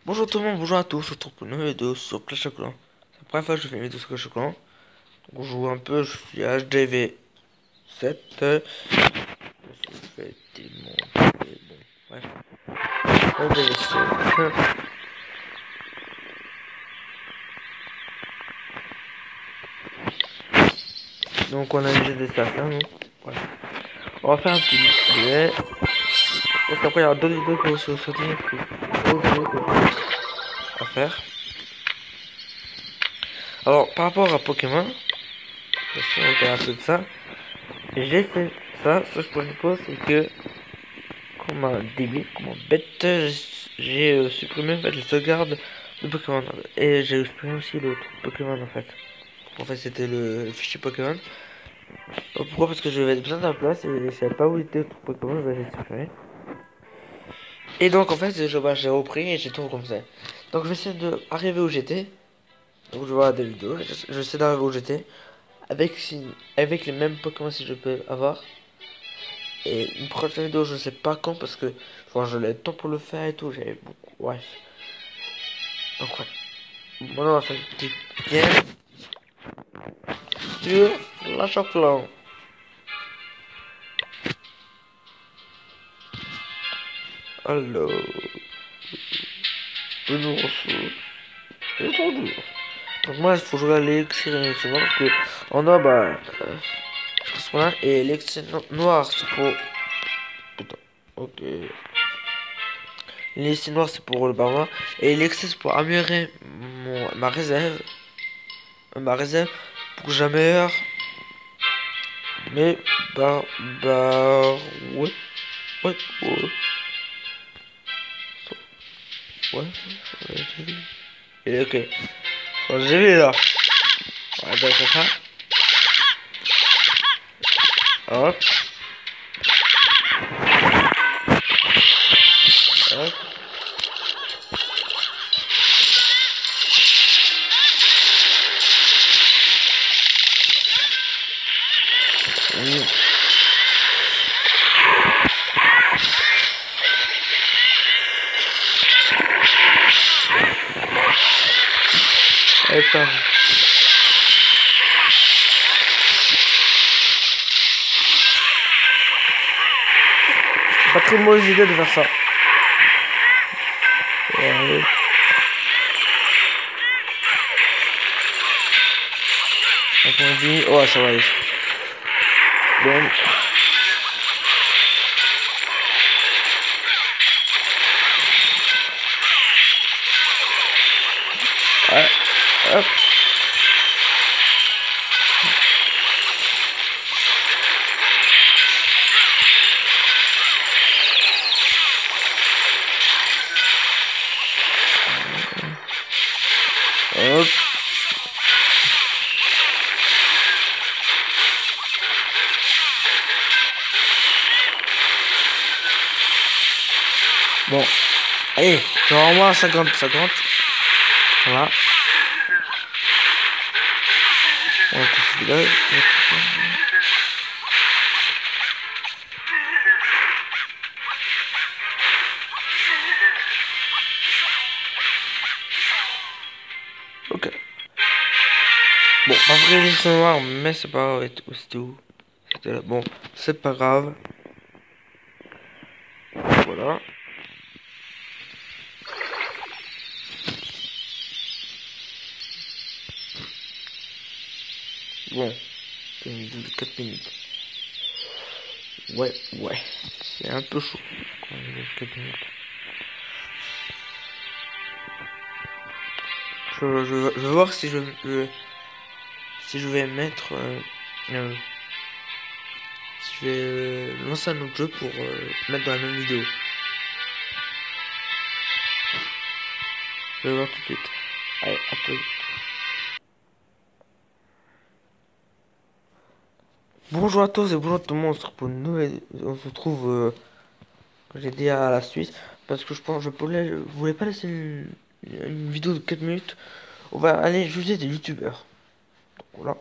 Bonjour tout le monde, bonjour à tous, je vous retrouve pour une nouvelle vidéo sur Clash of Clans. C'est la première fois que je fais une vidéo sur Clash of Clans. Donc on joue un peu, je suis HDV7. Je vais démonter, bon, bref. HDV7. Donc on a déjà des stats là, nous. Voilà. On va faire un petit duel. Parce qu'après il y aura d'autres vidéos qui vont se sortir. À faire. Alors par rapport à Pokémon, on va faire un peu de ça. J'ai fait ça, ce que je propose c'est que comme un débile, comme un bête, j'ai supprimé en fait les sauvegardes de Pokémon. Et j'ai supprimé aussi l'autre Pokémon en fait. En fait c'était le fichier Pokémon. Pourquoi? Parce que je vais besoin de la place et je savais pas où était l'autre Pokémon, bah, j'ai supprimé. Et donc en fait j'ai repris et j'ai tout recommencé. Donc je vais essayer d'arriver où j'étais. Donc je vois des vidéos, je sais d'arriver où j'étais. Avec les mêmes Pokémon si je peux avoir. Et une prochaine vidéo, je sais pas quand parce que enfin, je l'ai le temps pour le faire et tout. J'avais beaucoup. Bref. Donc, ouais. Bon, on va faire une petite game sur Clash of Clans. Alors, une ressource. C'est trop dur. Donc, moi, il faut jouer à l'élixir souvent parce que en or, bah. Je pense là. Et l'élixir noir, c'est pour. Putain. Ok. L'élixir noir, c'est pour le barbares. Et l'élixir, c'est pour améliorer ma réserve. Ma réserve pour que j'améliore. Mais bah ouais, ouais, ouais, ouais, j'ai vu. Et ok, bon, j'ai vu là. Ouais, donc ça, hop, hop, attends. Pas très mauvaise idée de faire ça. Ouais. Donc on dit, oh ça va aller. Bon, ouais, hop, hop. Bon, allez, normalement 50-50. Voilà. On va tout là. Ok. Bon, après les sont noirs, mais c'est pas grave. C'était où? C'était là. Bon, c'est pas grave. Voilà. Bon, 4 minutes. Ouais, ouais. C'est un peu chaud. Quand on est 4 minutes. Je vais voir si si je vais mettre. Si je vais lancer un autre jeu pour mettre dans la même vidéo. Je vais voir tout de suite. Allez, à peu. Bonjour à tous et bonjour à tout le monde. On se retrouve pour une nouvelle. On se retrouve. J'ai dit à la suite. Parce que je pense. Je voulais pas laisser une vidéo de 4 minutes. On va aller juger des youtubeurs. Voilà.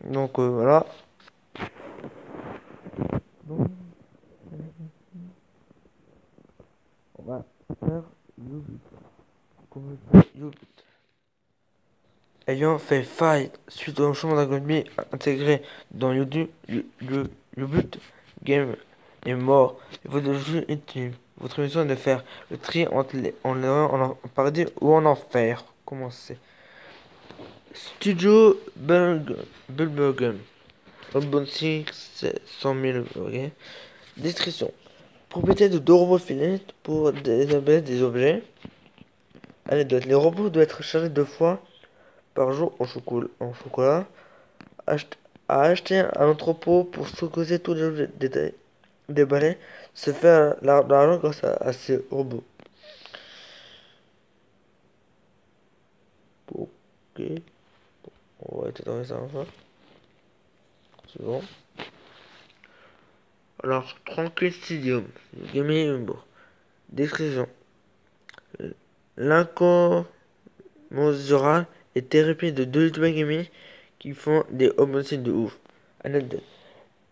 Donc voilà. Donc, On va faire YouBut. Communauté YouBut. Ayant fait faille suite au changement d'algorithme intégré dans YouBut, Game est mort et votre jeu est utile. Votre mission est de faire le tri entre en paradis ou en enfer. Commencez. Studio Bullbergen. Unboxing 100 000 ok. Description. Propriété de deux robots filettes pour déshabiller des objets. Anecdote. Les robots doivent être chargés 2 fois par jour en chocolat. À acheter un entrepôt pour stocker tous les objets déballés. Se faire de l'argent grâce à ces robots. Ok. On va éteindre ça enfin. C'est bon. Alors, Tranquil Stadium. Gaming Humbo. Description. L'incommensurable est terrifié de deux youtubeurs gaming qui font des unboxings de ouf. Anecdote.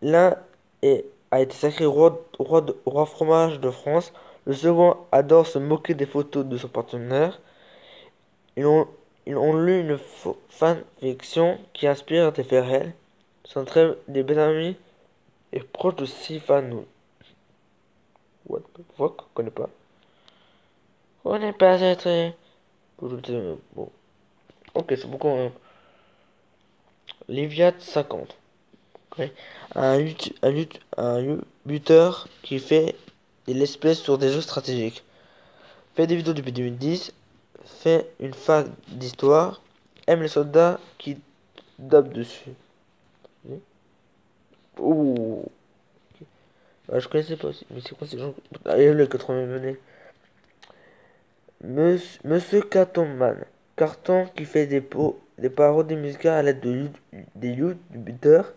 L'un a été sacré roi fromage de France. Le second adore se moquer des photos de son partenaire. Ils ont, ils ont lu une fanfiction qui inspire des faits réels. Sont très des bons amis et proches de Sifano. What the fuck? Je connais pas. On n'est pas très. Bon. Ok, c'est beaucoup. Liviat 50. Ok. Un buteur qui fait de l'espèce sur des jeux stratégiques. Fait des vidéos depuis 2010. Fait une fac d'histoire. Aime les soldats qui dopent dessus. Ouh. Ah, je connaissais pas aussi. Mais c'est quoi ces gens? Ah, il y a le 80 menés. Monsieur Cartonman. Carton qui fait des parodies musicales à l'aide des youtubeurs.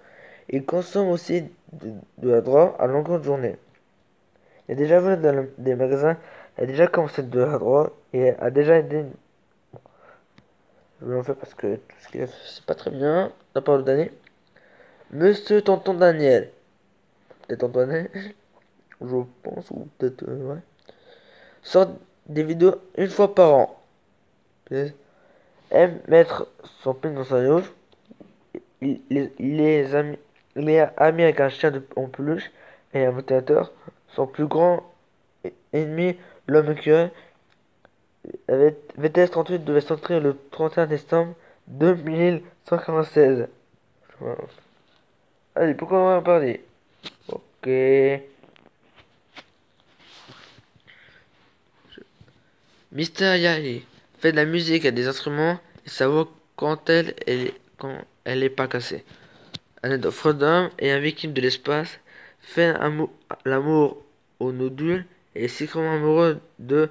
Il consomme aussi de la drogue à longueur de journée. Il a déjà volé dans des magasins, il a déjà commencé de la drogue et a déjà aidé. Je vais en faire parce que tout ce qu'il a fait, c'est pas très bien. La parole d'année. Monsieur Tonton Daniel. Peut-être Antoine, je pense, ou peut-être, ouais. Sort des vidéos une fois par an. Aime mettre son pénis dans sa loge. Il est ami avec un chien en peluche et un motivateur. Son plus grand ennemi, l'homme écureuil, VTS 38 devait sortir le 31 décembre 2196. Voilà. Allez, pourquoi on va en parler? Ok. Mister Yali fait de la musique à des instruments et sa voix quand elle est pas cassée. Anecdote. Frodon est un viking de l'espace, fait l'amour au nodule et est secrètement amoureux de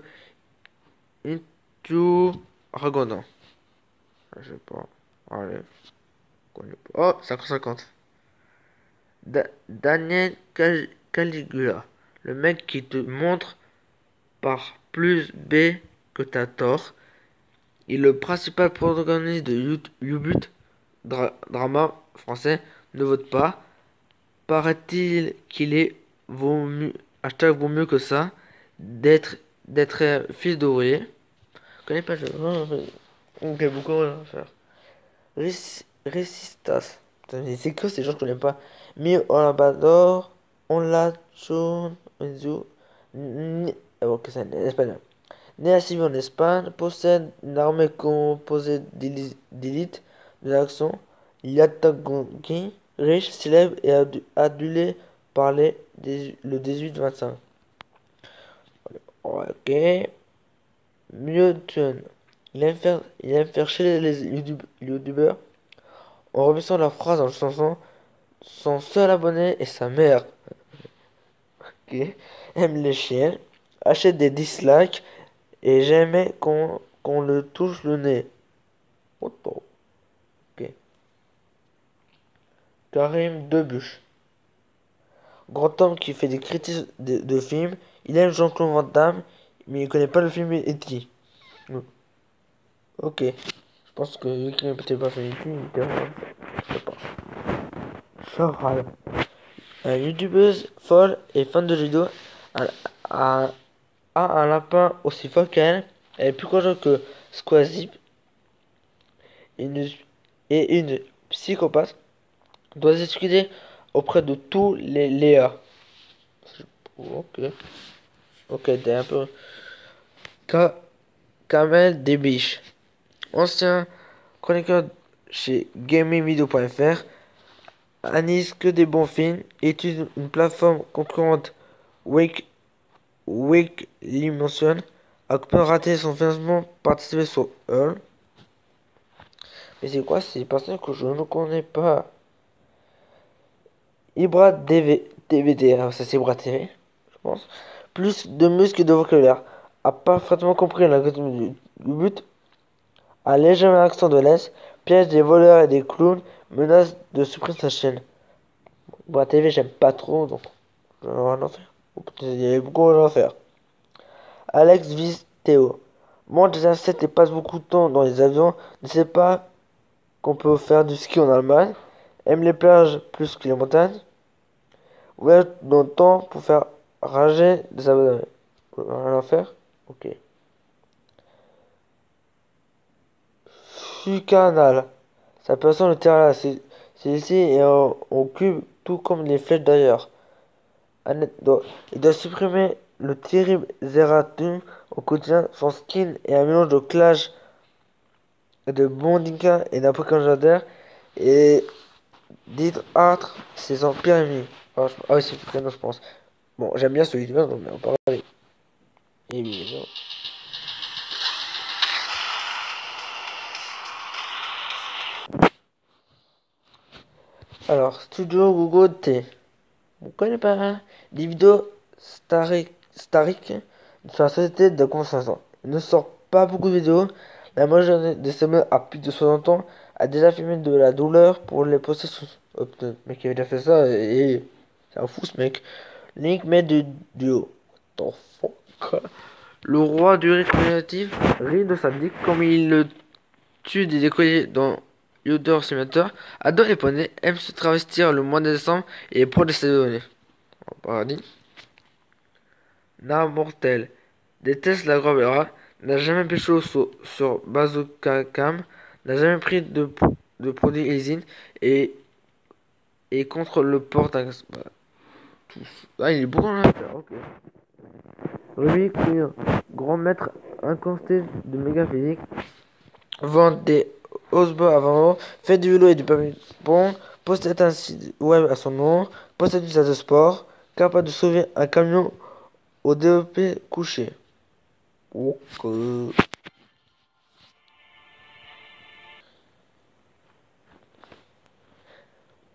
Intu Ragodan. Je sais pas. Allez. Oh, 50-50. Daniel Caligula. Le mec qui te montre par plus B que t'as tort. Il est le principal protagoniste de YouBut, drama français. Ne vote pas. Paraît-il qu'il est hashtag vaut mieux que ça d'être fils d'ouvrier. Je connais pas, ok, beaucoup à faire. Resistas. Putain, c'est que ces gens que je connais pas. Mi Olabador, on la chon, ok, c'est espagnol. Né à Séville en Espagne, possède une armée composée d'élite de l'action Yatagonquin, riche, célèbre et adulé par le 18-25. Ok. Mewtwo. Il aime faire chier les youtubeurs en remettant leur phrase en chanson. Son seul abonné est sa mère. Ok. Aime les chiens. Achète des dislikes et jamais qu'on le touche le nez. Auto. Ok. Karim Debuche. Grand homme qui fait des critiques de films. Il aime Jean-Claude Van Damme, mais il connaît pas le film E.T. Ok. Je pense que vu qu'il n'a peut-être pas fait E.T., il était vraiment. Je sais pas. Soral. Une youtubeuse folle et fan de jeux vidéo a, a un lapin aussi fort qu'elle. Elle est plus courageuse que Squazip. Une, et une psychopathe doit s'excuser auprès de tous les Léa. Ok. Ok, t'es un peu... Ka- Kamel Debiche. Ancien chroniqueur chez gamingvideo.fr. Analyse que des bons films. Étude une plateforme concurrente Wake Weeklymotion. A coupé raté son financement participer sur Earl. Mais c'est quoi ces personnes que je ne connais pas? Ibra DVD, alors ça c'est Ibra TV, je pense. Plus de muscles et de vocabulaire. A parfaitement compris l'algorithme du but. A légèrement accent de l'Est. Piège des voleurs et des clowns. Menace de supprimer sa chaîne. Ibra TV j'aime pas trop donc je vais rien en faire. Il y a beaucoup à en faire. Alex vise Théo. Mange des insectes et passe beaucoup de temps dans les avions. Ne sait pas qu'on peut faire du ski en Allemagne. Aime les plages plus que les montagnes. Voyage dans le temps pour faire rager des abonnés. Rien à faire? Ok. Fucanal. Sa personne le terrain là. C'est ici et en cube, tout comme les flèches d'ailleurs. Il doit supprimer le terrible Zeratum au quotidien. Son skin est un mélange de Clash, de Bondika et d'Apocalypse et d'Hydre c'est son pire ennemi. Ah oui, c'est Fucanal, je pense. Bon, j'aime bien celui là, mais on va parler. Évidemment. Alors, Studio Google T. Vous connaissez pas hein, des vidéos Starik sur la société de conversation. Il ne sort pas beaucoup de vidéos. La majorité des semaines à plus de 60 ans a déjà filmé de la douleur pour les poster sur... Oh putain, le mec qui avait déjà fait ça et... C'est un fou ce mec. Link met du duo. What the fuck? Le roi du rythme créatif rit de sa dick comme il le tue des écoliers dans Yoder Simulator. Adore les poneys, aime se travestir le mois de décembre et est pro de ses données. En paradis. Nar mortel. Déteste la Grovera. N'a jamais pécho sur Bazooka Cam. N'a jamais pris de produit Easy. Et contre le port bah, ah, il est bon là. Ok. Ruby Queer. Grand maître inconsté de méga physique. Vend des Osborne avant. Fait du vélo et du papier bon. Possède un site web à son nom. Possède une salle de sport. Capable de sauver un camion au DEP couché. Ok.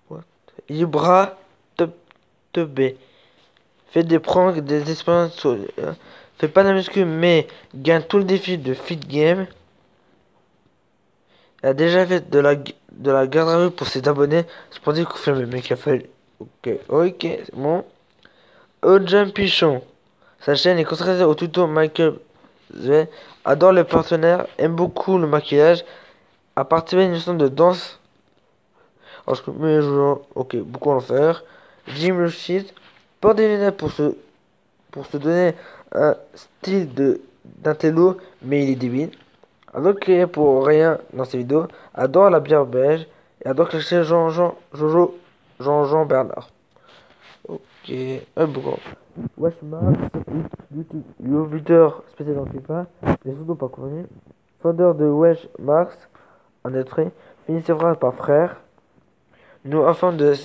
What? Ibra Teubé. Fait des pranks, des expériences. Fait pas de muscu, mais gagne tout le défi de Fit Game. Il a déjà fait de la garde à vue pour ses abonnés. C'est pour dire qu'on fait le mec a fait. Ok, ok, c'est bon. Ojan Pichon. Sa chaîne est consacrée au tuto Michael Z. Adore les partenaires, aime beaucoup le maquillage. A participé à une leçon de danse. Alors, mais ok, beaucoup à en faire. Jim le shit. Porte des lunettes pour se donner un style d'intello, mais il est débile. Adore crier pour rien dans ses vidéos. Adore la bière belge. Et adore clasher Jean-Jean Bernard. Ok, bon. Weshmax, YouTuber spécial dans FIFA, les pseudos pas connus. Fondeur de Weshmax, en être finit ses phrases par frère. Nous afin de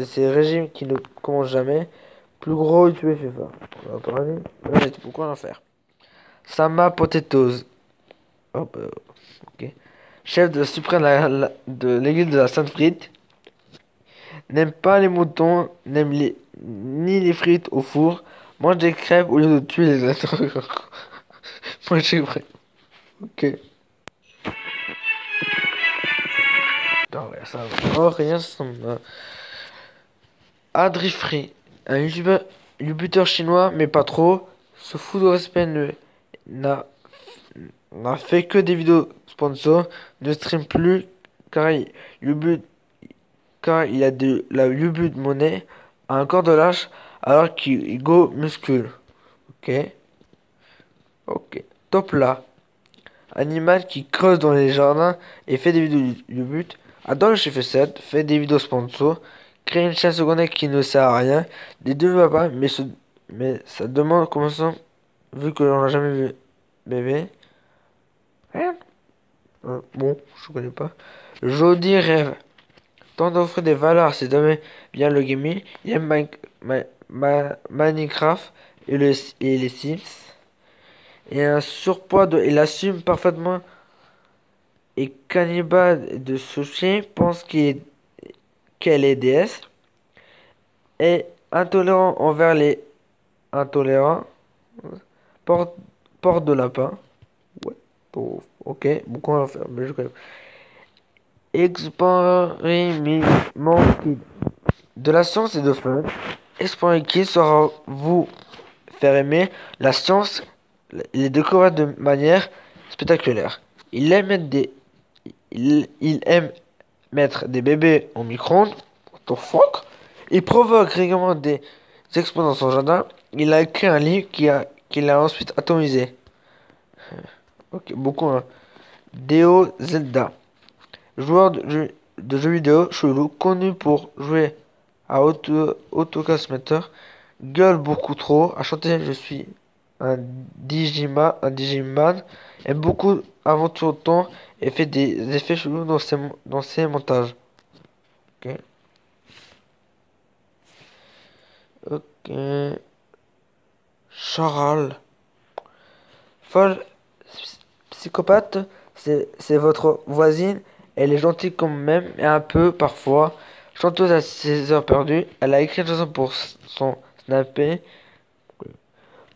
ces régimes qui ne commencent jamais. Plus gros YouTuber FIFA. On va parler. Pourquoi en faire? Sama Potatoes. Hop, ok. Chef de suprême de l'église de la Sainte Frite. N'aime pas les moutons, ni les frites au four. Mange des crêpes au lieu de tuer les êtres. Mange des crêpes. Ok. Non, ouais, ça va. Oh, rien, ça me... Adrifree. Un youtuber chinois, mais pas trop. Se fout de respect, n'a n'a fait que des vidéos sponsors. Ne stream plus car Yubu, car il a de la Yubu de monnaie. A un corps de lâche alors qu'il go muscule. Ok. Ok. Top là. Animal qui creuse dans les jardins et fait des vidéos YouTube. Adore le chiffre 7, fait des vidéos sponsor. Crée une chaîne secondaire qui ne sert à rien. Des deux ne va pas, mais ça demande comment ça, vu que l'on n'a jamais vu bébé. Hein. Bon, je connais pas. Jody rêve. Tente d'offrir des valeurs à ses amis bien le gaming. Il aime Minecraft et les Sims. Et un surpoids il assume parfaitement et cannibale de sushi pense qu'elle est déesse. Et intolérant envers les intolérants. Porte, porte de lapin. Ouais. Bon, ok, beaucoup à faire, mais je connais. Expérimental. De la science et de fun. Explorer qui saura vous faire aimer la science, les découvertes de manière spectaculaire. Il aime mettre il aime mettre des bébés au micro-ondes. What the fuck? Il provoque régulièrement des explosions dans son jardin. Il a écrit un livre qu'il a ensuite atomisé. Ok, beaucoup, hein. Deo Zelda. Joueur de jeux vidéo chelou, connu pour jouer à Autocasmeter, gueule beaucoup trop, à chanter Je suis un Digiman, aime beaucoup aventure au temps et fait des effets chelous dans ses montages. Ok. Ok. Charal. Folle psychopathe, c'est votre voisine. Elle est gentille quand même, et un peu parfois. Chanteuse à ses heures perdues, elle a écrit une chanson pour son snappé.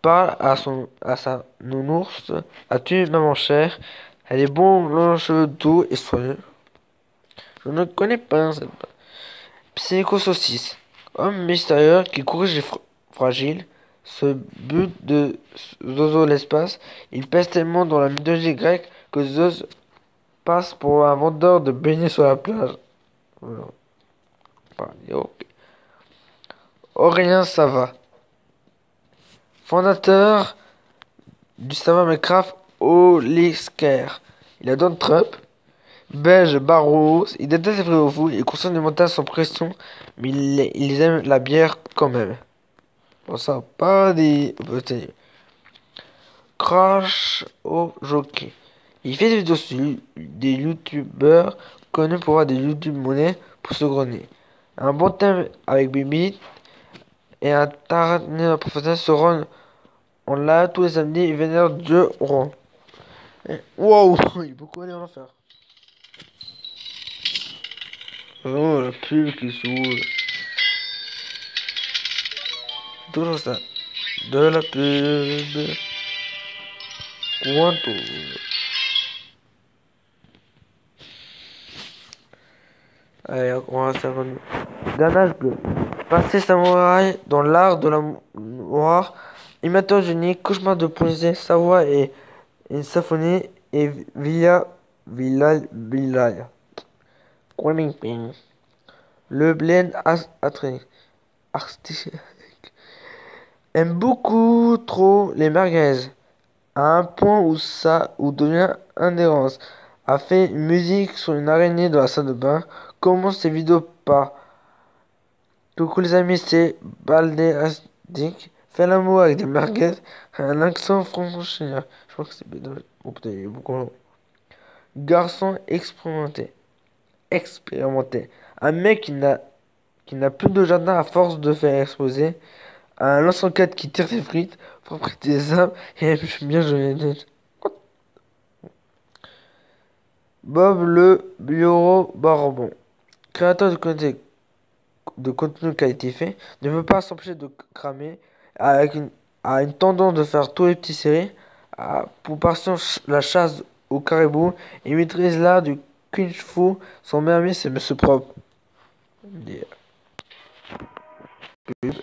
Parle à sa nounours. As-tu maman chère? Elle est bon, long cheveux doux et soyeux. Je ne connais pas cette Psycho saucisse. Homme mystérieux qui corrige les fragiles. Ce but de Zozo l'espace, il pèse tellement dans la mythologie grecque que Zeus passe pour un vendeur de beignets sur la plage. Voilà. Ok. Aurélien Sava, fondateur du savant Minecraft Olisker. Il adore Trump, belge, barreau, il déteste les frérots fous, il consomme des montagnes sans pression, mais ils aiment la bière quand même. Bon, ça, pas des. Crash au jockey. Il fait des vidéos sur des youtubeurs connus pour avoir des youtube monnaies pour se grenier. Un bon thème avec Bibi et un tarné professionnel se rend en live tous les samedis et vénère Dieu rond. Wow, il peut quoi aller en enfer. Oh, la pub qui saoule. Toujours ça. De la pub. Quanto. Allez, on va faire une... Ganache bleu. Passé samouraï dans l'art de la noire. Imitateur génie, cauchemar de policier, sa voix et une symphonie et Villa. Ping. Le blend artistique aime beaucoup trop les merguez. À un point où devient indérence. A fait une musique sur une araignée dans la salle de bain. Commence ses vidéos par coucou les amis, c'est Baldéastic. Fait l'amour avec des merguez. Un accent franco-chilien. Je crois que c'est bédouin. Oh putain, il est beaucoup. Garçon expérimenté. Expérimenté. Un mec qui n'a plus de jardin à force de faire exploser. Un lance-roquette qui tire ses frites. Fabrique des armes et aime bien jouer les têtes. Bob le Bureau Barbon. Créateur de contenu qualifié, ne peut pas s'empêcher de cramer a une tendance de faire tous les petits séries, pour passion la chasse au caribou et maîtrise l'art du kung fu. Son meilleur ami c'est Monsieur Propre. Des pubs.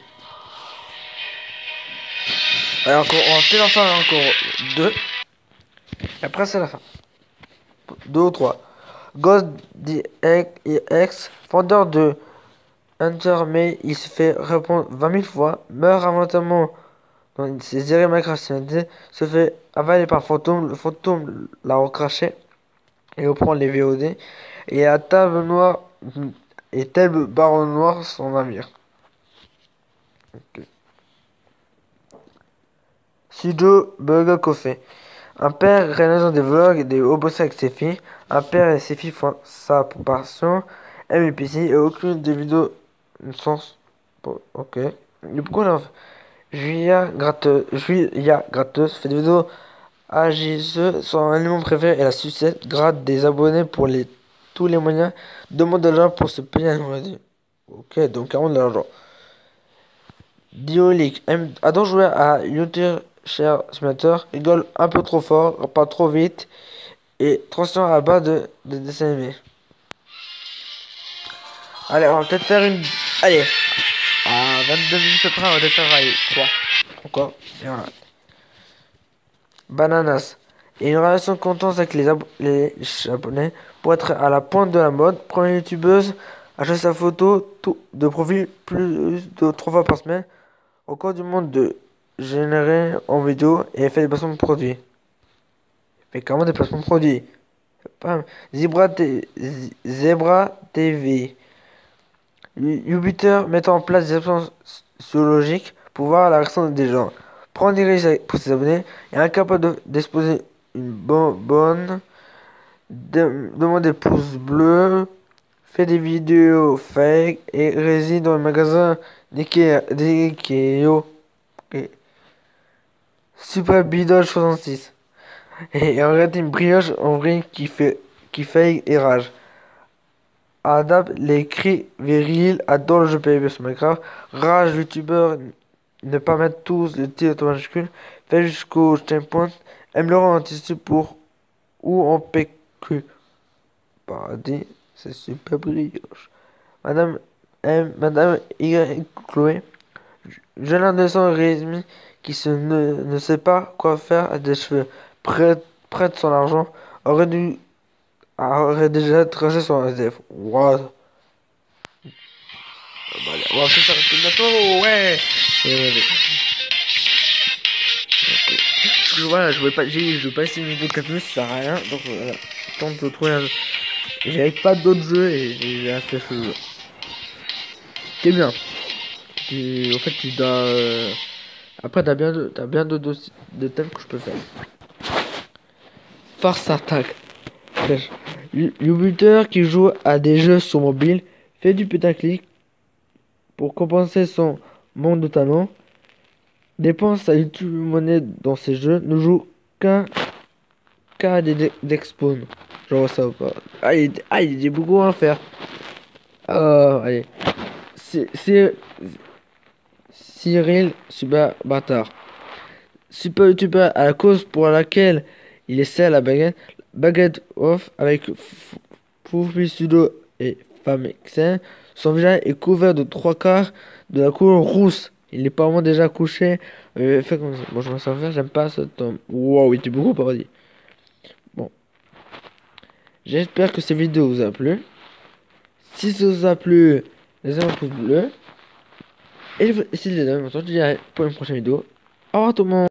Alors encore, on va peut-être en faire encore deux. Et après c'est la fin. Deux ou trois. Ghost DX, fondeur de Hunter, mais il se fait répondre 20 000 fois, meurt involontairement dans ses erreurs Minecraft se fait avaler par Fantôme. Le Fantôme l'a recraché et reprend les VOD. Et à table noire et telle baron noir son navire. Ok. Sudo Burger Coffee. Un père réalise des vlogs et des hobos avec ses filles. Un père et ses filles font ça pour passion. Aime les PC et aucune des vidéos ne sens. Bon, ok. Mais pourquoi là? Julia Gratteuse fait des vidéos agisseuses. Son aliment préféré est la sucette. Gratte des abonnés pour tous les moyens. Demande de l'argent pour se payer un loyer. Ok, donc 40 de l'argent. Diolic adore jouer à YouTube cher simulateur, rigole un peu trop fort, pas trop vite et transition à bas de dessin animé. Allez, on va peut-être faire une. Allez, à 22 minutes près, on va peut-être faire allez, 3. Encore. Et voilà. Bananas. Et une relation de confiance avec les japonais pour être à la pointe de la mode. Première youtubeuse à choisir sa photo de profil plus de 3 fois par semaine. Record du monde de générer en vidéo et fait des placements de produits. Fait carrément des placements de produits. Pas- Zebra TV. Jupiter mettant en place des options sociologiques pour voir la réaction des gens. Prendre des risques pour ses abonnés et incapable d'exposer une bonne. Demande des pouces bleus. Fait des vidéos fake et réside dans le magasin d'Ikeo. Super Bidol 66. Et regarde une brioche en vrai qui fait et rage. Adapte les cris virils, adore le jeu PvP sur Minecraft. Rage youtubeur, ne pas mettre tous les titres majuscules. Fait jusqu'au checkpoint. Aime le anticipé pour ou en PQ. Paradis, c'est super brioche. Madame Y. Chloé. Jeune adolescent Rémi qui ne sait pas quoi faire à des cheveux. Prête son argent. Aurait déjà traché son SDF. What? Bah, allez, on va faire ça bientôt. Ouais. Ouais. Parce que voilà, je veux pas essayer une vidéo 4 minutes, ça sert à rien. Donc voilà. Tente de trouver un. J'avais pas d'autres jeux et j'ai fait ce jeu. C'est bien. En fait, tu dois. Après, t'as bien de thèmes que je peux faire. Force attaque. YouTuber qui joue à des jeux sur mobile fait du putaclic pour compenser son manque de talent. Dépense sa YouTube monnaie dans ses jeux. Ne joue qu'à des d'expawn. Je vois ça ou pas. Il y a beaucoup à faire. Allez. C'est Cyril Super Bâtard. Super YouTuber à la cause pour laquelle il essaie la baguette off avec Foufi Sudo et Famexen. Son visage est couvert de 3 quarts de la couleur rousse. Il est pas vraiment déjà couché. Fait comme ça. Bon, je vais s'en faire, j'aime pas ce tome. Wow, il était beaucoup parodie. Bon. J'espère que cette vidéo vous a plu. Si ça vous a plu, laissez un pouce bleu. Et si vous avez entendu, je dirai pour une prochaine vidéo. Au revoir tout le monde.